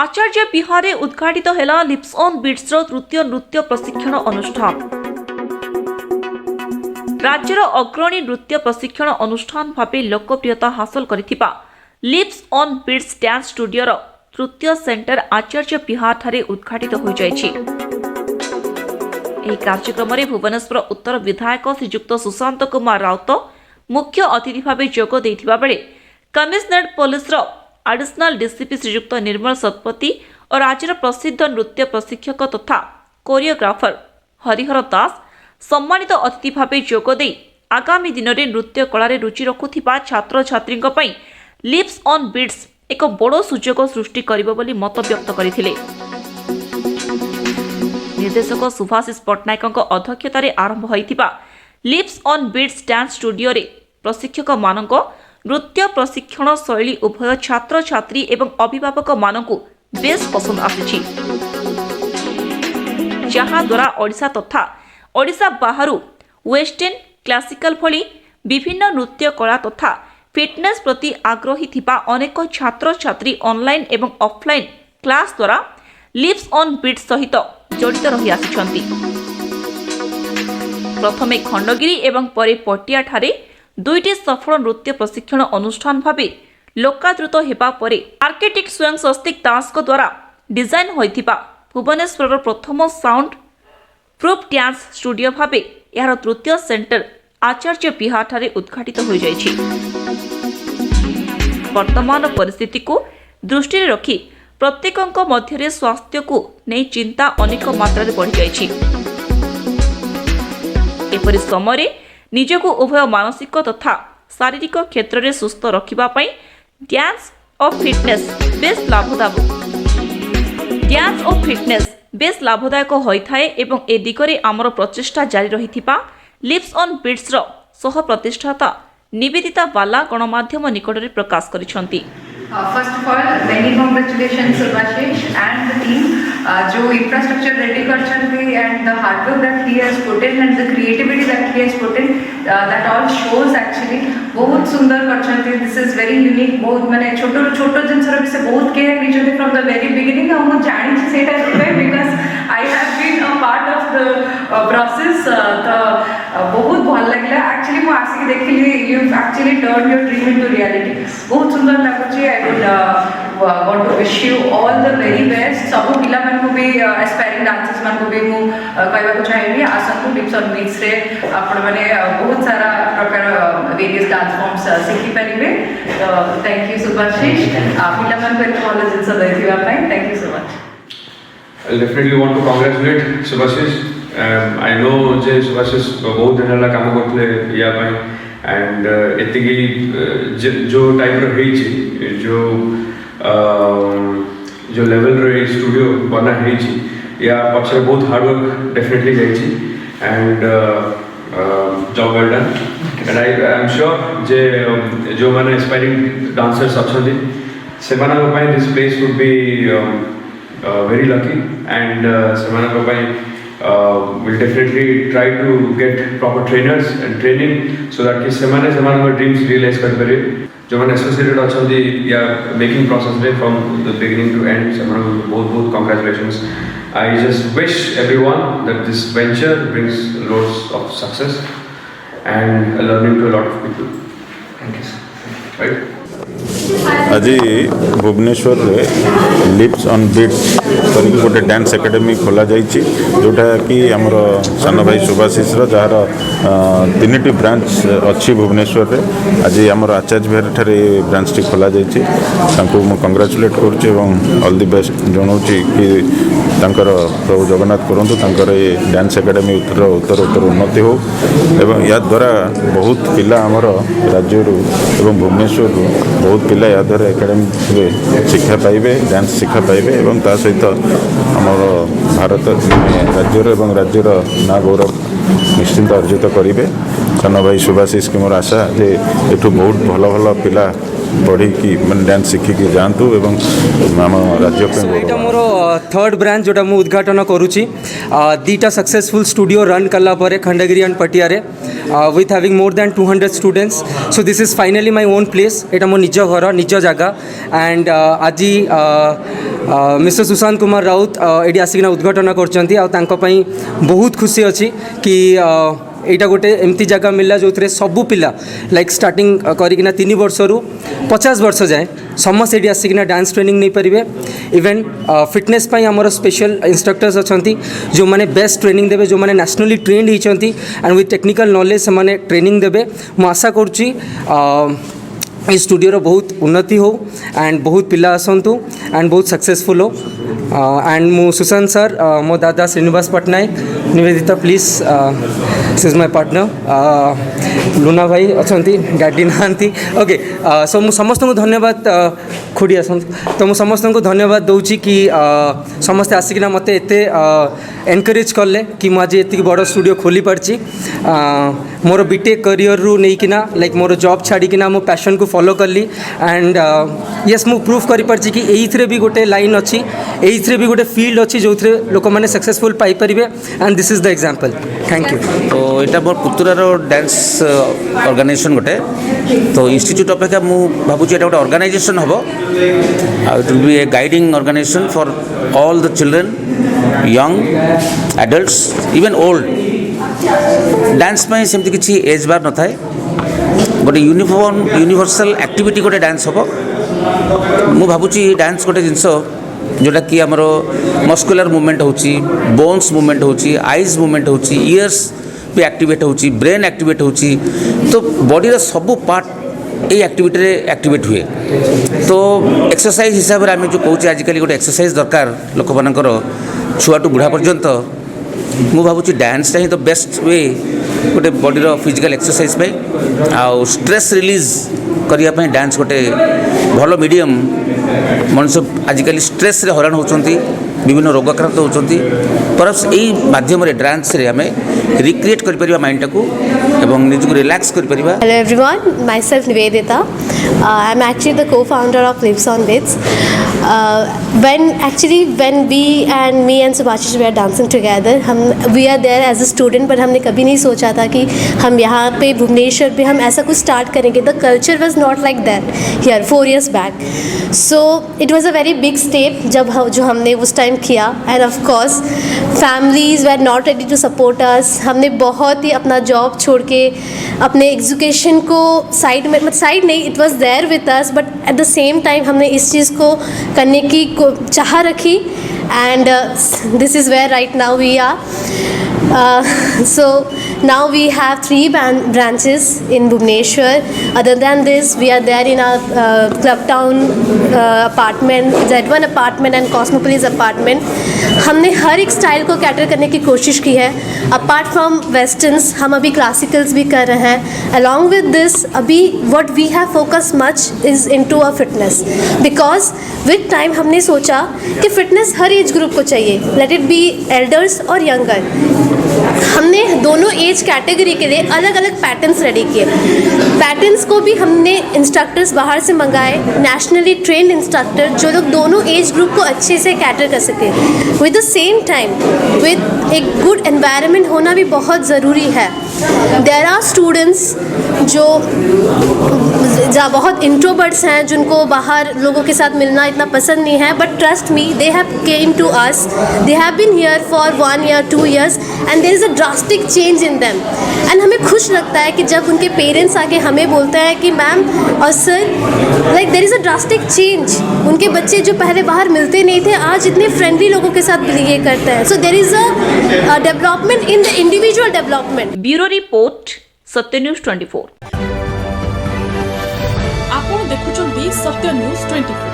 आचार्य विहारे उद्घाटित हेला lips on beats तृतीय नृत्य प्रशिक्षण अनुष्ठान। राज्यर अग्रणी नृत्य प्रशिक्षण अनुष्ठान भावे लोकप्रियता हासिल करिथिबा lips on beats dance studio तृतीय सेंटर आचार्य विहार ठारे उद्घाटित हो जायछि। ଏହି କାର୍ଯ୍ୟକ୍ରମରେ ଭୁବନେଶ୍ୱର ଉତ୍ତର ବିଧାୟକ ଶ୍ରୀଯୁକ୍ତ ସୁଶାନ୍ତ କୁମାର ରାଉତ ମୁଖ୍ୟ ଅତିଥି ଭାବେ ଯୋଗ ଦେଇଥିବା ବେଳେ କମିଶନରେଟ୍ ପୋଲିସର ଆଡିସନାଲ ଡିସିପି ଶ୍ରୀଯୁକ୍ତ ନିର୍ମଳ ଶତପଥୀ ଓ ରାଜ୍ୟର ପ୍ରସିଦ୍ଧ ନୃତ୍ୟ ପ୍ରଶିକ୍ଷକ ତଥା କୋରିଓଗ୍ରାଫର ହରିହର ଦାସ ସମ୍ମାନିତ ଅତିଥି ଭାବେ ଯୋଗ ଦେଇ ଆଗାମୀ ଦିନରେ ନୃତ୍ୟ କଳାରେ ରୁଚି ରଖୁଥିବା ଛାତ୍ରଛାତ୍ରୀଙ୍କ ପାଇଁ ଲିପ୍ସ ଅନ୍ ବିଟ୍ସ ଏକ ବଡ଼ ସୁଯୋଗ ସୃଷ୍ଟି କରିବ ବୋଲି ମତ ବ୍ୟକ୍ତ କରିଥିଲେ। निर्देशक सुभाषिष पट्टनायक अध्यक्षतार आरंभ होइथिबा lips on beats dance studio रे प्रशिक्षक मानक नृत्य प्रशिक्षण शैली उभय छात्र छात्री एवं अभिभावक मानकु बेस पसंद आसी, जहाँ द्वारा ओडिशा तथा ओडिशा बाहरु वेस्टर्न क्लासिकल भली विभिन्न नृत्य कला तथा फिटनेस प्रति आग्रही थिबा अनेक छात्र छात्री ऑनलाइन एवं ऑफलाइन क्लास द्वारा लिप्स ऑन बीट्स सहित जड़ित रही आसिछंती। प्रथमे खंडगिरी एवं परे पटिया ठारे दुईटी सफल नृत्य प्रशिक्षण अनुष्ठान भावे लोकादृत हेबा परे आर्किटेक्ट स्वयं स्वस्तिक दास द्वारा डिजाइन होइथिबा भुवनेश्वर प्रथम साउंड प्रूफ डांस स्टूडियो भावे यार तृतीय सेंटर आचार्य विहार ठारे उद्घाटित हो जायछि। वर्तमान परिस्थिति को दृष्टि रखी प्रत्येक मध्य स्वास्थ्य को नहीं चिंता अनेक मात्रा बढ़ी जाइछि। एपरि समय निजको उभय मानसिक तथा शारीरिक क्षेत्र में सुस्थ रखिबा पई डांस और फिटनेस बेस लाभदायक होइथाए एवं ए दिगरे आमर प्रचेष्टा जारी रहिथिबा लिप्स ऑन बीट्स रो सह प्रतिष्ठाता निवेदिता बाला गणमाध्यम निकटरे प्रकाश करिसंती। First of all, many congratulations Subhashish and the team. जो infrastructure ready करछंती and the hard work that he has put in and the creativity that he has put in, that all shows actually बहुत सुंदर करछंती। This is very unique. बहुत माने छोटो छोटो जिनसर भी से बहुत care निचंती from the very beginning. हम जानी छी सेटा because I have been a part of the process. तो बहुत भल लागला। Actually मैं आसी देखिली you actually turned your dream into reality. बहुत सुंदर लागुची। I would want to wish you all the very best. सबो पिला मन को भी aspiring dancers मन को भी मु कहबा को चाहिए आसन लिप्स ऑन बीट्स रे आपण माने बहुत सारा प्रकार वेरियस डांस फॉर्म्स सीखि परिबे। तो थैंक यू सुभाषिश पिला मन को भल जिंस दैथिबा पई thank you so much. I definitely want to congratulate Subhashish. I know J Subhashish बहुत दिन हला काम करथले या पई एंड एतिकी जो टाइप रो हेची जो लेवल रे स्टूडियो बना हेची या पछरे बहुत हार्ड वर्क डेफिनेटली जाइची and job well done and I am sure जे जो माने एस्पायरिंग डांसर्स अछंती से माना को पई this place would be very lucky and semanako pai will definitely try to get proper trainers and training so that ki semanako dreams realize kar pare jo mane associated achandi ya making process re from the beginning to end semanako bahut congratulations. I just wish everyone that this venture brings loads of success and learning to a lot of people. Thank you sir. Right. आज भुवनेश्वर रे lips on beats करके गोटे dance academy खोला जाइए जोटा कि आमर सान भाई सुभाषिष जार तीन टी ब्रांच अच्छी भुवनेश्वर रे आज आमर आचार्य विहार ठारे ब्रांच टी खोला जाइए कंग्राचुलेट करुँच ऑल द बेस्ट जनाऊँगी कि प्रभु जगन्नाथ करूँ तांकर ये डांस एकेडमी उत्तर उन्नति हो एवं या द्वारा बहुत पिला आमर राज्य एवं भुवनेश्वर बहुत पिला या द्वारा एकेडमी शिक्षा पाइबे डांस शिक्षा पाइबे एवं ता सहित आमर भारत राज्यर एवं राज्यर ना गौरव निश्चिंत अर्जित करेंगे। सान भाई सुभाषिष की मोर आशा जे एठू बहुत भल भल पिला पढ़ी मैंने डांस शिखिकी जातु एवं आम राज्य एटा मोर थर्ड ब्रांच जोटा मु उद्घाटन करुच्ची दीटा सक्सेसफुल स्टूडियो रन कला परे खंडगिरी एंड पटियारे with having more than 200 students so this is finally my own place एटा मो निज घर निज जगह एंड आज मिस्टर सुशांत कुमार राउत ये आसिकिना उद्घाटन कर बहुत खुशी अच्छी कि एटा गोटे एमती जगह मिलला जो सबू पिला लाइक स्टार्टिंग करिकिना 3 वर्ष रु 50 वर्ष जाए समस्त ये आसिकिना डांस ट्रेनिंग नहीं पारे इवेन फिटनेस पाई आमर स्पेशल इंस्ट्रक्टर्स अच्छी जो मैंने बेस्ट ट्रेनिंग देवे जो मैंने नेशनली ट्रेंड होती एंड विथ टेक्निकल नॉलेज से ट्रेनिंग देवे मु आशा करुच्ची इस स्टूडियो बहुत उन्नति हो एंड बहुत पिला आसतु एंड बहुत सक्सेसफुल हो एंड मु सुशांत सर मो दादा Srinivas Pattnaik Nivedita please this is my partner Luna भाई अच्छा डैडी नहांती ओके सो मु समस्त को धन्यवाद खुड़ी आस तो मु समस्त को धन्यवाद दूची कि समस्ते आसिकिना मते एते एनकरेज कले कि मुझे एति बड़ स्टूडियो खोली पारची मोर बीटेक करियर रू नहींकिना लाइक मोर जॉब छाड़ीकिना मो पैशन को फॉलो कली एंड यस मु प्रूफ करि पारची कि एइथरे भी गोटे लाइन अच्छी एइथरे भी गोटे फील्ड अच्छी जो लोक मैंने सक्सेसफुल पाई परिबे and this is the example thank you. तो यहाँ मोर पुतुरार डांस ऑर्गेनाइजेशन गोटे तो इंस्टीट्यूट अपेक्षा मु भावुँ गोटे ऑर्गेनाइजेशन हम it will be a guiding organization for all the children young adults even old dance में सेमती किसी एज बार न थाए गोटे यूनिवर्सल एक्टिविटी गोटे डांस हम मु भावुँ डांस गोटे जिनस जोटा कि आमर मस्कुलर मूवमेंट होची बोन्स मूवमेंट होची आईज मूवमेंट होची इयर्स भी एक्टिवेट होची ब्रेन एक्टिवेट होची तो बॉडी सबू पार्ट ये एक्टिविटी रे एक्टिवेट हुए तो एक्सरसाइज हिसाब से आम जो कौचे आजिकल गोटे एक्सरसाइज दरकार लोक मानकर छुआ टू बुढ़ा पर्यंत मु भावुँ डांसटा ही तो बेस्ट वे गोटे बॉडी फिजिकल एक्सरसाइज पे आउ स्ट्रेस रिलीज करने डांस गोटे भल मीडियम मनुष्य आजिकल स्ट्रेस रे हैरान होती विभिन्न रोग आक्रांत होती परस यही माध्यम डांस रे आम रिक्रिएट कर माइंड टाको एवं निजको रिलैक्स कर परिबा। Hello everyone, myself Nivedita. I'm actually the co-founder of Lips on Bits. When we and me and Subhashish were dancing together, we are there as a student, but हमने कभी नहीं सोचा था कि हम यहाँ पे भुवनेश्वर पे हम ऐसा कुछ स्टार्ट करेंगे. The culture was not like that here 4 years back. So it was a very big step जो हमने उस टाइम किया and of course families were not ready to support us. हमने बहुत ही अपना जॉब छोड़ के अपने एजुकेशन को साइड में साइड नहीं it was there with us but at the same time हमने इस चीज़ को करने की चाह रखी and this is where right now we are so now we have 3 branches in Bhubaneswar. Other than this, we are there in our Club Town apartment, Z1 apartment and Cosmopolis apartment. हमने हर एक style को cater करने की कोशिश की है. Apart from westerns हम अभी क्लासिकल्स भी कर रहे हैं. अलॉन्ग विद दिस अभी what we have focus much is into a fitness because with time हमने सोचा कि फिटनेस हर एज ग्रुप को चाहिए, लेट इट बी एल्डर्स और यंगर. हमने दोनों एज कैटेगरी के लिए अलग अलग पैटर्न्स रेडी किए. पैटर्न्स को भी हमने इंस्ट्रक्टर्स बाहर से मंगाए, नेशनली ट्रेंड इंस्ट्रक्टर जो लोग दोनों एज ग्रुप को अच्छे से कैटर कर सके. With the same time with एक गुड एनवायरनमेंट होना भी बहुत ज़रूरी है. देयर आर स्टूडेंट्स जो बहुत इंट्रोवर्ट्स हैं, जिनको बाहर लोगों के साथ मिलना इतना पसंद नहीं है, but trust me they have come to us, they have been here for 1 year 2 years and there is a drastic change in them. And हमें खुश लगता है कि जब उनके पेरेंट्स आके हमें बोलते हैं कि मैम और sir like there is a drastic change. उनके बच्चे जो पहले बाहर मिलते नहीं थे आज इतने फ्रेंडली लोगों के साथ बिहेव करते हैं. So there is a development in the individual development. Bureau report Satya news 24. आपण देखुचंदी सत्य न्यूज 24.